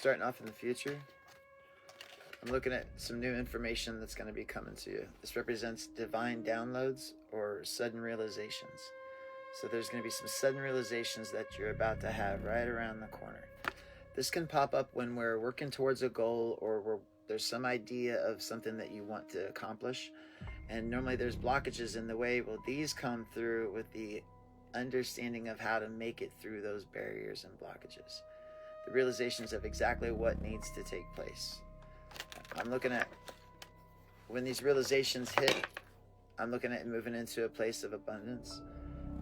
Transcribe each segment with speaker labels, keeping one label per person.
Speaker 1: starting off in the future. I'm looking at some new information that's going to be coming to you. This represents divine downloads or sudden realizations. So there's going to be some sudden realizations that you're about to have right around the corner. This can pop up when we're working towards a goal, or there's some idea of something that you want to accomplish. And normally there's blockages in the way. Well, these come through with the understanding of how to make it through those barriers and blockages. The realizations of exactly what needs to take place. I'm looking at when these realizations hit, I'm looking at moving into a place of abundance,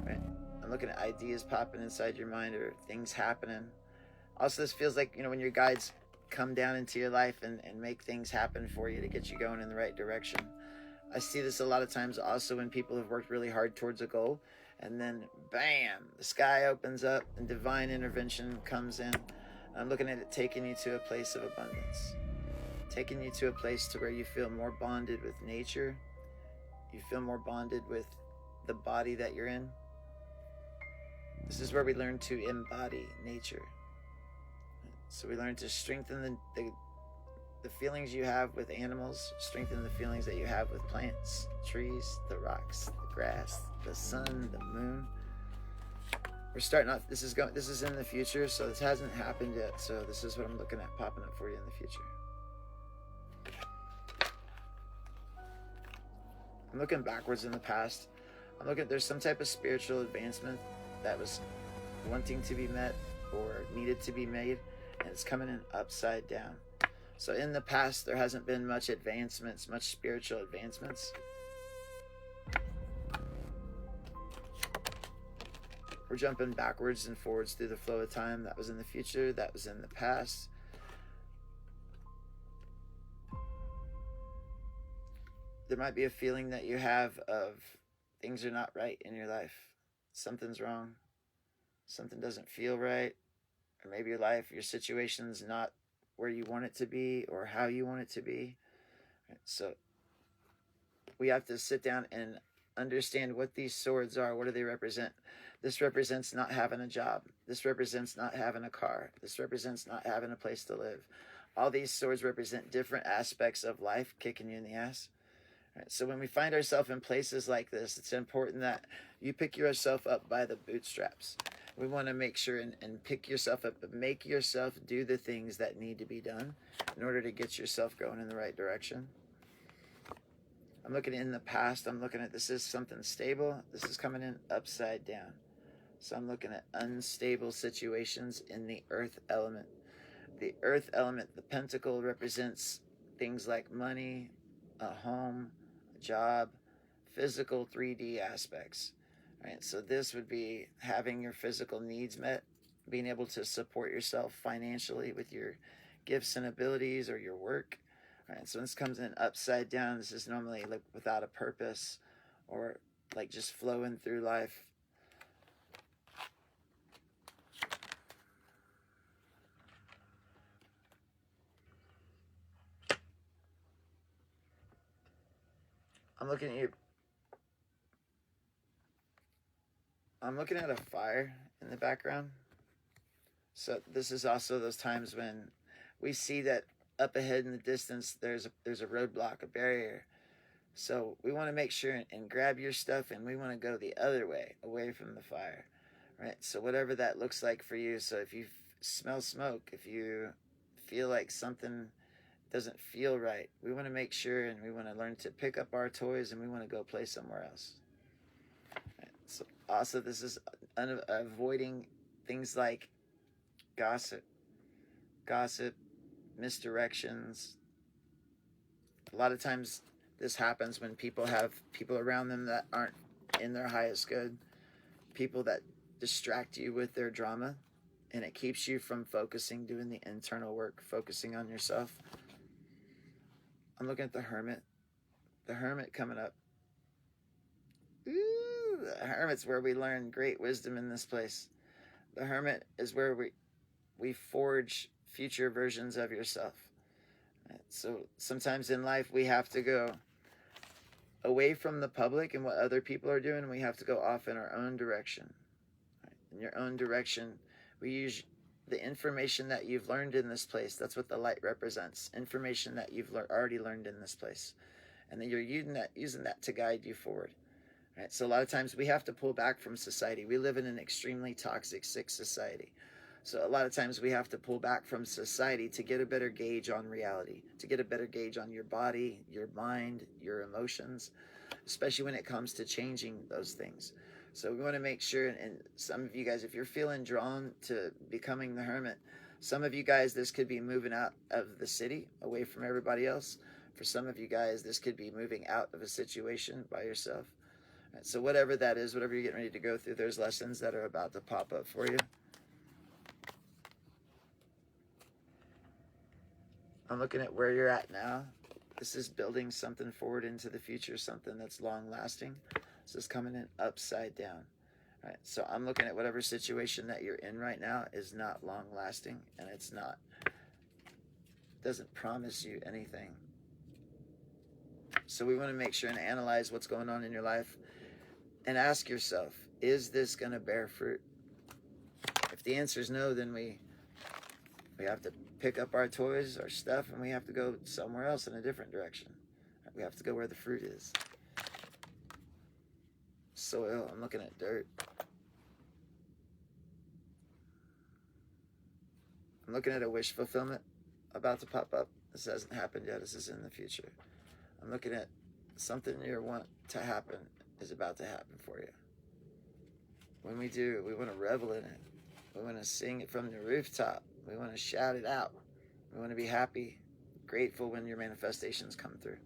Speaker 1: right? I'm looking at ideas popping inside your mind or things happening. Also, this feels like, when your guides come down into your life and make things happen for you to get you going in the right direction. I see this a lot of times also when people have worked really hard towards a goal, and then bam, the sky opens up and divine intervention comes in. I'm looking at it taking you to a place of abundance, taking you to a place to where you feel more bonded with nature, you feel more bonded with the body that you're in. This is where we learn to embody nature. So we learn to strengthen the feelings you have with animals, strengthen the feelings that you have with plants, trees, the rocks, the grass, the sun, the moon. We're starting off, this is in the future, so this hasn't happened yet. So this is what I'm looking at popping up for you in the future. I'm looking backwards in the past. There's some type of spiritual advancement that was wanting to be met or needed to be made, and it's coming in upside down. So in the past, there hasn't been much advancements, much spiritual advancements. We're jumping backwards and forwards through the flow of time. That was in the future, that was in the past. There might be a feeling that you have of things are not right in your life. Something's wrong. Something doesn't feel right. Or maybe your situation's not where you want it to be or how you want it to be. So we have to sit down and understand what these swords are. What do they represent? This represents not having a job. This represents not having a car. This represents not having a place to live. All these swords represent different aspects of life kicking you in the ass. So when we find ourselves in places like this, it's important that you pick yourself up by the bootstraps. We want to make sure and pick yourself up, but make yourself do the things that need to be done in order to get yourself going in the right direction. I'm looking in the past. I'm looking at, this is something stable. This is coming in upside down. So I'm looking at unstable situations in the earth element. The earth element, the pentacle, represents things like money, a home, a job, physical 3D aspects. Right, so this would be having your physical needs met, being able to support yourself financially with your gifts and abilities or your work. Right, so this comes in upside down. This is normally like without a purpose or like just flowing through life. I'm looking at a fire in the background. So this is also those times when we see that up ahead in the distance, there's a roadblock, a barrier. So we want to make sure and grab your stuff, and we want to go the other way, away from the fire, right? So whatever that looks like for you. So if you smell smoke, if you feel like something doesn't feel right, we want to make sure, and we want to learn to pick up our toys, and we want to go play somewhere else. Right? So also, this is avoiding things like gossip, misdirections. A lot of times this happens when people have people around them that aren't in their highest good, people that distract you with their drama, and it keeps you from focusing, doing the internal work, focusing on yourself. I'm looking at the Hermit coming up. Ooh, the Hermit's where we learn great wisdom in this place. The Hermit is where we forge future versions of yourself. So sometimes in life we have to go away from the public and what other people are doing. We have to go off in our own direction. In your own direction, we the information that you've learned in this place. That's what the light represents. Information that you've already learned in this place. And then you're using that to guide you forward. Right? So a lot of times we have to pull back from society. We live in an extremely toxic, sick society. So a lot of times we have to pull back from society to get a better gauge on reality, to get a better gauge on your body, your mind, your emotions, especially when it comes to changing those things. So we want to make sure, and some of you guys, if you're feeling drawn to becoming the hermit, some of you guys, this could be moving out of the city, away from everybody else. For some of you guys, this could be moving out of a situation by yourself. Right, so whatever that is, whatever you're getting ready to go through, there's lessons that are about to pop up for you. I'm looking at where you're at now. This is building something forward into the future, something that's long lasting. This is coming in upside down. Right? So I'm looking at whatever situation that you're in right now is not long lasting, and doesn't promise you anything. So we want to make sure and analyze what's going on in your life and ask yourself, is this going to bear fruit? If the answer is no, then we have to pick up our toys, our stuff, and we have to go somewhere else in a different direction. We have to go where the fruit is. Soil, I'm looking at dirt. I'm looking at a wish fulfillment about to pop up. This hasn't happened yet. This is in the future. I'm looking at something you want to happen is about to happen for you. When we do, we want to revel in it. We want to sing it from the rooftop. We want to shout it out. We want to be happy, grateful when your manifestations come through.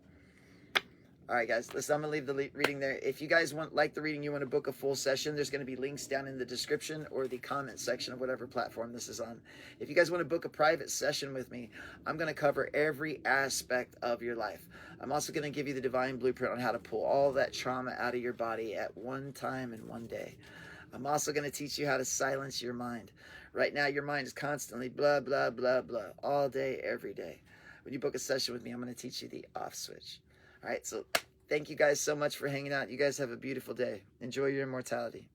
Speaker 1: All right, guys, listen, I'm going to leave the reading there. If you guys like the reading, you want to book a full session, there's going to be links down in the description or the comment section of whatever platform this is on. If you guys want to book a private session with me, I'm going to cover every aspect of your life. I'm also going to give you the divine blueprint on how to pull all that trauma out of your body at one time in one day. I'm also going to teach you how to silence your mind. Right now, your mind is constantly blah, blah, blah, blah, all day, every day. When you book a session with me, I'm going to teach you the off switch. All right, so thank you guys so much for hanging out. You guys have a beautiful day. Enjoy your immortality.